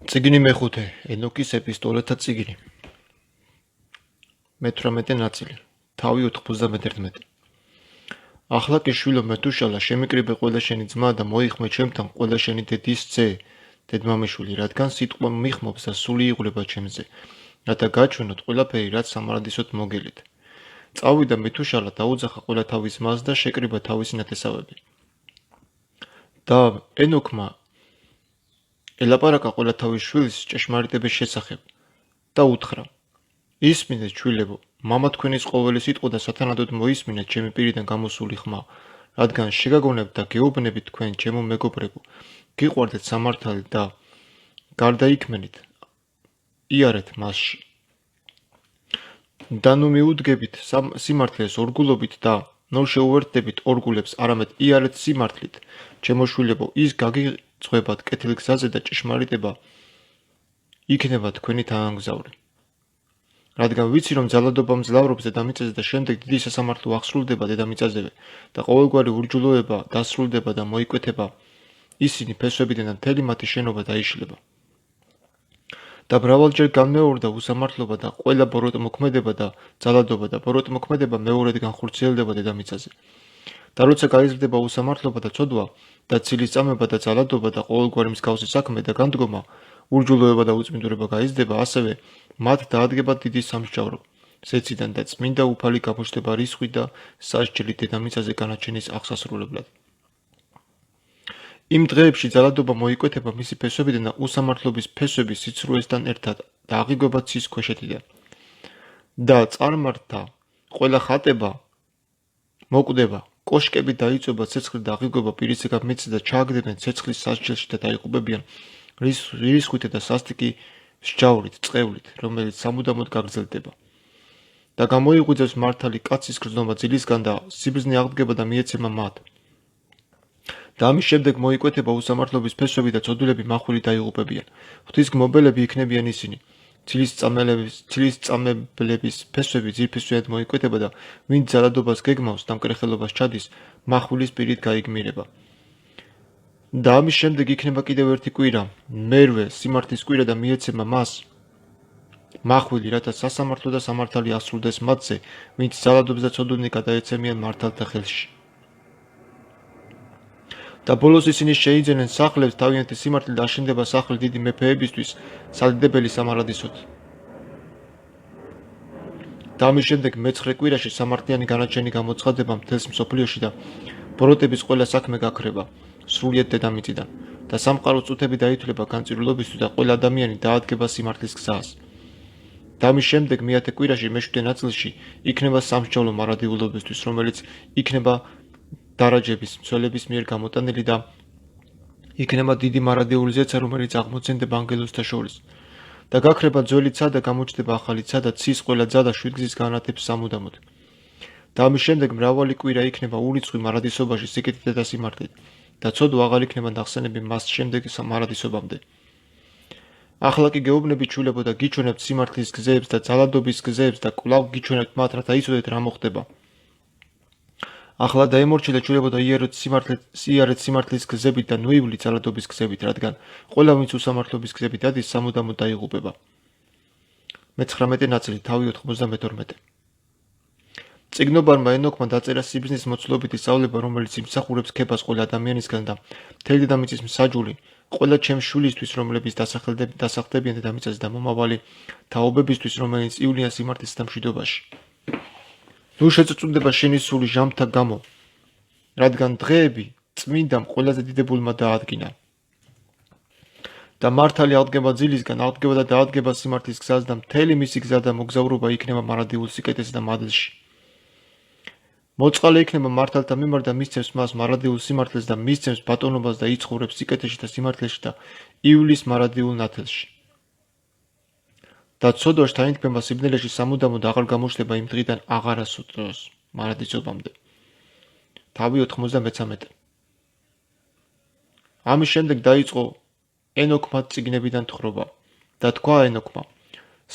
წიგნი მეხუთე ენოკის ეპისტოლეთა წიგნი მე-18 ნაწილი თავი 91 ახლა კი შვილო მეთუშალა შემიკრიბე ყველა შენი ძმა და მოიხმე ჩემთან ყველა შენი დედის ძე დედმამიშვილი რადგან სიტყვა მიხმობს და სული იღვრება ჩემზე რათა გაჩვენოთ ყველაფერი რაც სამარადისოდ მოგელით წავიდა მეთუშალა დაუძახა ყველა თავის ძმას და შეკრიბა თავისი ნათესავები და ენოკმა ელაპარაკა ყველა თავის შვილის ჭეშმარიტების შესახებ და უთხრა ისმინეთ შვილებო მამა თქვენის ყოველი სიტყვა და სათანადოდ მოისმინეთ ჩემი პირიდან გამოსული ხმა რადგან შეგაგონებთ და გეუბნებით თქვენ ჩემო მეგობრებო გიყვარდეთ სამართალი და გარდაიქმნით იარეთ მასში და ნუ მიუდგებით სიმართლეს ორგულობით და ნუ შეუერთდებით ორგულებს არამედ იარეთ სიმართლით ჩემო შვილებო ის გაგიწვევათ კეთილგზაზე და ჭეშმარიტება იქნება თქვენი თანამგზავრი რადგან ვიცი რომ ძალადობა მძლავრობს დედამიწაზე და შემდეგ დიდი სასამართლო აღსრულდება დედამიწაზევე და ყოველგვარი ურჯულოება დასრულდება და მოიკვეთება ისინი ფესვებიდან და მთელი მათი შენობა დაიშლება და მრავალჯერ განმეორდა უსამართლობა და ყველა ბოროტმოქმედება და ძალადობა და ბოროტმოქმედება მეორედ განხორციელდება დედამიწაზე და როცა გაიზრდება უსამართლობა და ცოდვა და ცილის წამება და ძალადობა და ყოველგვარი მსგავსი საქმე და განდგომა ურჯულოება და უწმინდურობა გაიზრდება ასევე მათ დაადგება დიდი სამსჯავრო ზეციდან და წმინდა უფალი გამოჩნდება რისხვი და სასჯელი დედამიწაზე განაჩენის აღსასრულებლად იმ დღეებში ძალადობა მოიკვეთება მისი ფესვებიდან და უსამართლობის ფესვები სიცრუესთან ერთად და აღიგვება ცის ქვეშეთიდან და წარმართა ყველა ხატება მოკვდება კოშკები დაიწובה ცეცხლით და აღიგვება პირისაგან მიწის და ჩააგდებენ ცეცხლის სასჯელში და დაიღუპებიან რისხვით და სასტიკი მსჯავრით წყევლით რომელიც სამუდამოდ გაგრძელდება და გამოიღვიძებს მართალი კაცის გრძნობა ძილისგან და სიბრძნე აღდგება და მიეცემა მათ და ამის შემდეგ მოიკვეთება უსამართლობის ფესვები და ცოდვილები მახვილი დაიღუპებიან ღვთისგმობელები იქნებიან ისინი ცილის წამებლების ფესვები ძირფესვიანად მოიკვეთება და ვინც ძალადობას გეგმავს და მკრეხელობას ჩადის მახვილის პირით გაიგმირება და ამის შემდეგ იქნება კიდევ ერთი კვირა მერვე სიმართლის კვირა და მიეცემა მას მახვილი რათა სასამართლო და სამართალი ასრულდეს მათზე ვინც ძალადობს და ცოდვილნი გადაეცემიან მართალთა ხელში და ბოლოს ისინი შეიძენენ სახლებს თავიანთი სიმართლით და აშენდება სახლი დიდი მეფეებისთვის სადიდებელი სამარადისოდ და ამის შემდეგ მე-9 კვირაში სამართლიანი განაჩენი გამოცხადდება მთელს მსოფლიოში და ბოროტების ყველა საქმე გაქრება სრულიად დედამიწიდან და სამყაროს წუთები დაითვლება განწირულობისთვის და ყველა ადამიანი დაადგება სიმართლის გზას და ამის შემდეგ მე-10 კვირაში მე-7 ნაწილში იქნება სამსჯავრო მარადიულობისთვის რომელიც იქნება დარაჯების მცველების მიერ გამოტანილი და იქნება დიდი მარადიული ზეცა რომელიც აღმოცენდება ანგელოზთა შორის და გაქრება ძველი ცა და გამოჩნდება ახალი ცა და ცის ყველა ძა და შვიდგზის განათებს სამუდამოდ და ამის შემდეგ მრავალი კვირა იქნება ურიცხვი მარადისობაში სიკეთით და სიმართლით და ცოდვა აღარ იქნება ნახსენები მას შემდეგ მარადისობამდე ახლა კი გეუბნებით შვილებო და გიჩვენებთ სიმართლის გზებს და ძალადობის გზებს და კვლავ გიჩვენებთ მათ რათა იცოდეთ რა მოხდება ახლა დაემორჩილეთ შვილებო და იარეთ სიმართლის გზებით და ნუივლი ძალადობის გზებით რადგან ყველა ვინც უსამართლობის გზებით ადის სამუდამოდ დაიღუპება მე-19 ნაწილი თავი 92 წიგნობარმა ენოკმა დაწერა სიბრძნის მოცულობითი სწავლება რომელიც იმსახურებს ქებას ყველა ადამიანისგან და მთელი დედამიწის მსაჯული ყველა ჩემს შვილისთვის რომლებიც დასახდებიან დედამიწაზე და მომავალი თაობებისთვის რომელიც ივლიან სიმართლის და მშვიდობაში ნუ შეწუწუნდება შენი სული ჟამთა გამო რადგან დღეები წმინდამ ყველაზე დიდებულმა დაადგინა და მართალი აღდგება ძილისგან აღდგება და დაადგება სიმართლის გზას და მთელი მისი გზა და მოგზაურობა იქნება მარადილ სიკეთესა და მადლში მოწყალე იქნება მართალთა მიმართ და მისცემს მას მარადილ სიმართლეს და მისცემს ბატონობას და იცხოვრებს სიკეთეში და სიმართლეში და ივლის მარადილ ნათელში და ცოდვაში თანითქმება სიბნელეში სამუდამოდ აღარ გამოჩნდება იმ დღიდან აღარასო დროს მარადისობამდე თავი 93 ამის შემდეგ დაიწყო ენოკმა წიგნებიდან თხრობა და თქვა ენოკმა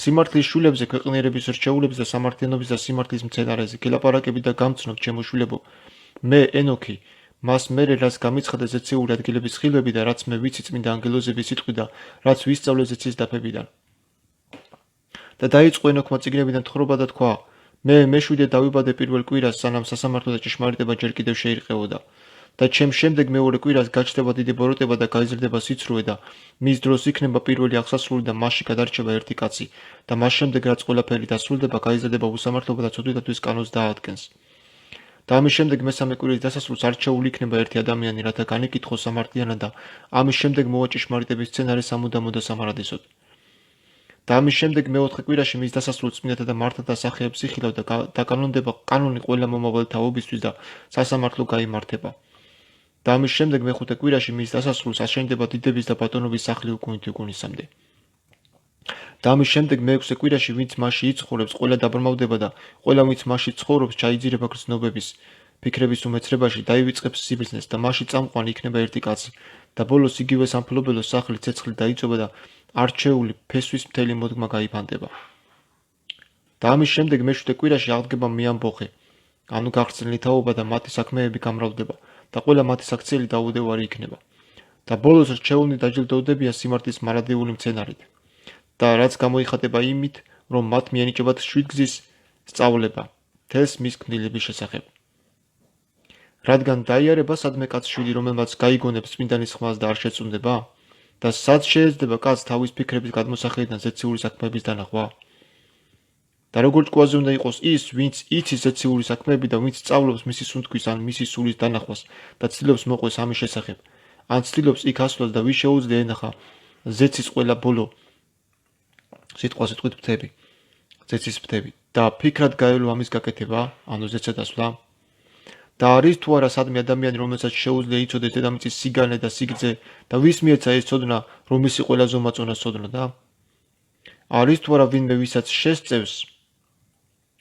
სიმართლის შვილებზე ქვეყნიერების რჩეულების და სამართლიანობის და სიმართლის მცენარეზე გელაპარაკები და გამცნობ ჩემო შვილებო მე ენოქი მას მერე რაც გამიცხადა ზეციური ადგილების ხილვები და რაც მე ვიცი წმინდა ანგელოზების სიტყვი და რაც ვისწავლე ზეცის დაფებიდან. და დაიწყო ენოქმა წიგნებიდან თხრობა და თქვა: მე მეშვიდე დავიბადე პირველ კვირას, სანამ სასამართლო და ჭეშმარიტება ჯერ კიდევ შეირყეოდა. და ჩემ შემდეგ მეორე კვირას გაჩნდება დიდი ბოროტება და გაიზრდება სიცრუე და მის დროს იქნება პირველი აღსასრული და მასში გადარჩება ერთი კაცი და მას შემდეგ რაც ყველაფერი დასრულდება გაიზრდება უსამართლობა და ცოდვითათვის კანონს დაადგენს. და ამის შემდეგ მესამე კვირის დასასრულს არჩეული იქნება ერთი ადამიანი, რათა განეკითხოს სამართლიანად და ამის შემდეგ მოვა ჭეშმარიტების სცენარი სამუდამო და სამარადისოდ. და ამის შემდეგ მეოთხე კვირაში მის დასასრულს წმინდათა და მართლთა სახეებს იხილავ და დაკანონდება კანონი ყველა მომავალ თაობისთვის და სასამართლო გაიმართება. და ამის შემდეგ მეხუთე კვირაში მის დასასრულს აშენდება დიდების და ბატონობის სახლი უკუნითი-უკუნისამდე. და ამის შემდეგ მეექვსე კვირაში ვინც მასში იცხოვრებს, ყველა დაბრმავდება და ყველა ვინც მასში ცხოვრობს, ჩაიძირება გრძნობების, ფიქრების უმეცრებაში, დაივიწყებს სიბრძნეს და მასში წამყვანი იქნება ერთი კაცი. და ბოლოს იგივე სამფლობელოს სახლი ცეცხლი დაიწובה და არჩეული ფესვის მთელი მოდგმა გაიფანტება. და ამის შემდეგ მეშვიდე კვირაში აღდგება მეამბოხე, ანუ გახსნილი თაობა და მათი საქმეები გამრავლდება და ყველა მათი საქციელი დაუდევარი იქნება. და ბოლოს რჩეულნი დაჯილდოვდებიან სიმართლის მარადიული მცენარით. და რაც გამოიხატება იმით, რომ მათ მიენიჭებათ შვიდგზის სწავლება მთელს მის ქმნილების შესახებ. რადგან დაიარება სადმე კაც შვიდი, რომელმაც გაიგონებს წმინდანის ხმას და არ შეწუნდება? და სად შეეძდება კაც თავის ფიქრების გადმოსახედიდან ზეციური საქმეების დანახვა? და როგორც კვაზე უნდა იყოს ის, ვინც იცის ზეციური საქმეები და ვინც სწავლობს მისი სუნთქვის ან მისი სულის დანახვას და ცდილობს მოყვეს ამის შესახებ, ან ცდილობს იქ ასვლას და ვის შეუძლია ენახა ზეცის ყველა ბოლო სიტყვასიტყვით ფრთები, ზეცის ფრთები და ფიქრად გაევლო ამის გაკეთება, ანუ ზეცად ასვლა. და არის თუ არა სადმე ადამიანი, რომელსაც შეუძლია იცოდეს დედამიწის სიგანე და სიგრძე და ვის მიეცა ეს ცოდნა, რომ მისი ყველა ზომა წონას ცოდნოდა? არის თუ არა ვინმე ვისაც შესწევს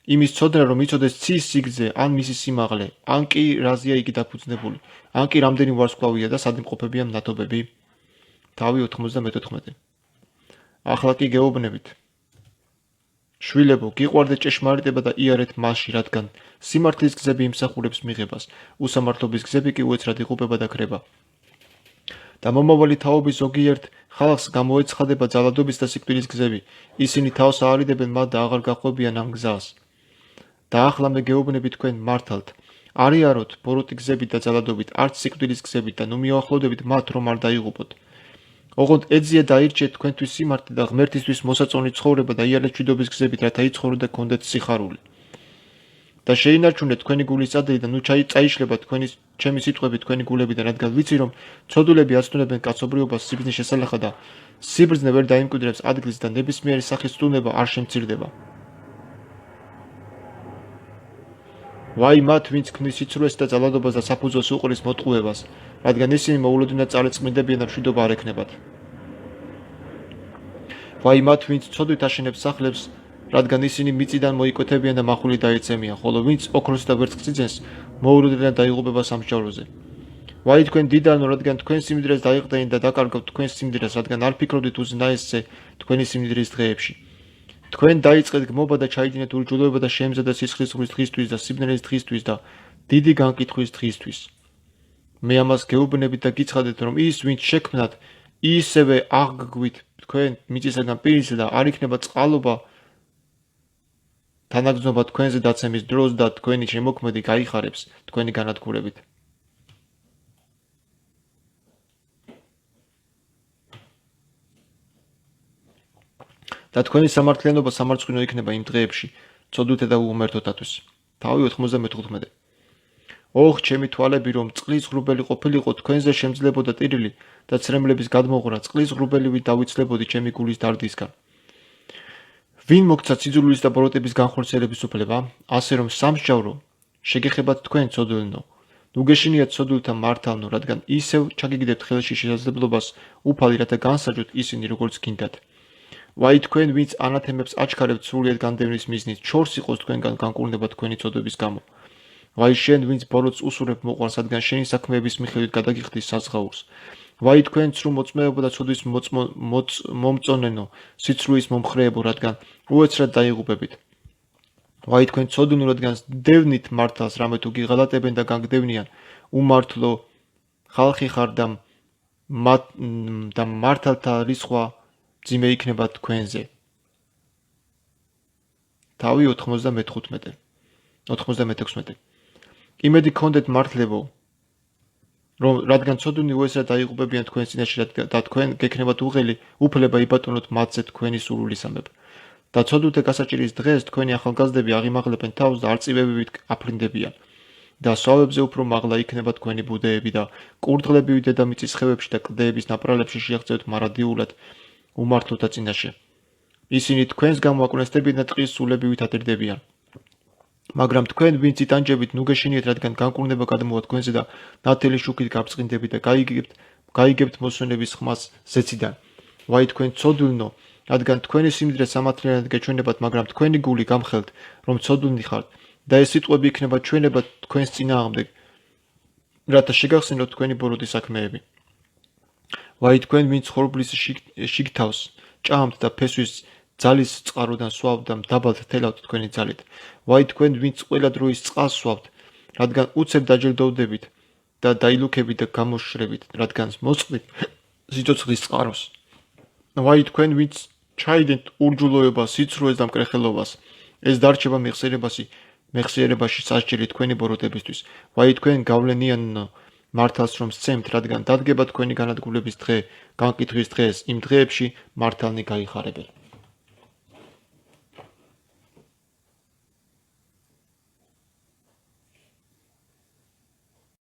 იმის ცოდნა, რომ იცოდეს ცის სიგრძე, ან მისი სიმაღლე, ან კი რაზეა იგი დაფუძნებული, ან კი რამდენი ვარსკვლავია და სად იმყოფებია მნათობები? თავი 94. ახლა კი გეუბნებით. შვილებო, გიყვარდეთ ჭეშმარიტება და იარეთ მასში, რადგან სიმართლის გზები იმსახურებს მიღებას, უსამართლობის გზები კი უეცრად იღუპება და ქრება. და მომავალი თაობის ზოგიერთ ხალხს გამოეცხადება ძალადობის და სიკვდილის გზები, ისინი თავს აარიდებენ მათ და აღარ გახვევიან ამ გზას. და ახლა მე გეუბნები თქვენ მართალთ, არიაროთ ბოროტი გზებით და ძალადობით, არც სიკვდილის გზებით და ნუ მიუახლოვდებით მათ, რომ არ დაიღუპოთ. ოღონდ ეძია დაირჩიეთ თქვენთვის სიმართლე და ღმერთისთვის მოსაწონი ცხოვრება და იარეთ მშვიდობის გზებით, რათა იცხოვროთ და გქონდეთ სიხარული. და შეინარჩუნეთ თქვენი გულის წადილი და ნუ წაიშლება ჩემი სიტყვები თქვენი გულებიდან, რადგან ვიცი, რომ ცოდულები აცნუნებენ კაცობრიობას სიბრძნის შესალახად და სიბრძნე ვერ დაიმკვიდრებს ადგილს და ნებისმიერი სახის სტუნება არ შემცირდება. ვაი მათ, ვინც ქმნის სიცრუეს და ძალადობას და საფუძველს უყრის მოტყუებას, რადგან ისინი მოულოდნელად წარეწმდებიან და მშვიდობა არ ექნებათ. ვაი მათ, ვინც ცოდვით აშენებს სახლებს, რადგან ისინი მიწიდან მოიკვეთებიან და მახული დაეცემიან, ხოლო ვინც ოქროსი და ვერცხლს იძენს, მოულოდნელად დაიღუპება სამსჯავროზე. ვაი თქვენ დიდანო, რადგან თქვენ სიმდიდრეს დაიყრდენით და დაკარგავთ თქვენ სიმდიდრეს, რადგან არ ფიქრობდით უზნაესზე თქვენი სიმდიდრის დღეებში. თქვენ დაიწყეთ გმობა და ჩაიდინეთ ურჯულოება და შეემზადა სისხლის ზღვის დღისთვის და სიბნელის დღისთვის და დიდი განკითხვის დღისთვის. მე ამას გეუბნებით და გიცხადეთ, რომ ის, ვინც შექმნათ, ისევე აღგგვით თქვენ მიწისაგან პირისზე და არ იქნება წყალობა თანაგრძნობა თქვენზე დაცემის დროს და თქვენი შემოქმედი გაიხარებს თქვენი განადგურებით. და თქვენი სამართლიანობა სამარცხვინო იქნება იმ დღეებში, ცოდვითა და უღმერთოთათვის. თავი 95. ოხ, ჩემი თვალები, რომ წყლის ღრუბელი ყოფილიყო, თქვენზე შემძლებოდა ტირილი და ცრემლების გადმოღრა, წყლის ღრუბელივით დავიცლებოდი ჩემი გულის დარდისგან. ვინ მოგცა სიძულვილის და ბოროტების განხორციელების უფლება, ასე რომ სამსჯავრო შეგეხებათ თქვენ ცოდვილნო. ნუ გეშინიათ ცოდვილთა მართალნო, რადგან ისევ ჩაგიგდებთ ხელში შესაძლებლობას უფალი, რათა განსაჯოთ ისინი, როგორც გინდათ. ვაი თქვენ, ვინც ანათემებს აჩქარებთ სრულიად განდევნის მიზნით, ჩორს იყოს თქვენგან განკურნება თქვენი ცოდვების გამო. ვაი შენ, ვინც ბოროტს უსურებ მოყვარს, რადგან შენი საქმეების მიხედვით გადაგიხდის საზღაურს. ვაი თქვენ, ცრუ მოწმეებო და ცოდვის მომწონენო, სიცრუის მომხრეებო, რადგან უეცრად დაიღუპებით. ვაი თქვენ ცოდუნი რადგან დევნით მართალს რამე თუ გიღალატებენ და განგდევნიან უმართლო ხალხი ხარ და მართალთა რისხვა ძიმე იქნება თქვენზე. თავი 95. იმედი გქონდეთ მართლებო, რომ რადგან ცოდუნი უესად დაიღუპებიან თქვენ წინაშე და თქვენ გექნებათ უფლება იბატონოთ მათზე თქვენი სურვილისამებრ. და ცოდუნთა გასაჭირის დღეს თქვენი ახალგაზრდები აღიმაღლებენ თავს და არწივებებით აფრინდებიან. და სვავებზე უფრო მაღლა იქნება თქვენი ბუდეები და კურდღლებივი დედამიწის ხევებში და კლდეების ნაპრალებში შეღწევთ მარადიულად უმართლოთა წინაშე. ისინი თქვენს გამო აკვნესდებიან და ტყის სულებივით ადირდებიან. მაგრამ თქვენ ვინც იტანჯებით ნუ გეშინიეთ, რადგან განკურნება გადმოვა თქვენზე და ნათელი შუქით გაბრწყინდებით და გაიგებთ მოსვენების ხმას ზეციდან. ვაი თქვენ ცოდვილნო, რადგან თქვენი სიმდიდრე სამართლიანად გეჩვენებათ, მაგრამ თქვენი გული გამხელთ, რომ ცოდვილნი ხართ და ეს სიტყვები იქნება ჩვენება თქვენს წინააღმდეგ, რათა შეგახსენოთ თქვენი ბოროტი საქმეები. ვაი თქვენ ვინც ხორბლის შიგთავს ჭამთ და ფესვის ძალის წყაროდან სვავთ და დაბალთ თელავთ თქვენი ძალით. ვაი თქვენ ვინც ყველა დროის წყალს სვავთ, რადგან უცებ დაჯილდოვდებით და დაილუქებით და გამოშრებით, რადგან მოსწყდით სიცოცხლის წყაროს. ვაი თქვენ ვინც ჩაიდენთ ურჯულოებას, სიცრუეს და მკრეხელობას, ეს დარჩება მეხსიერებაში სასჯელი თქვენი ბოროტებისთვის. ვაი თქვენ გავლენიანო მართალს რომ სცემთ, რადგან დადგება თქვენი განადგურების დღე, განკითხვის დღეს, იმ დღეებში მართალნი გაიხარებენ.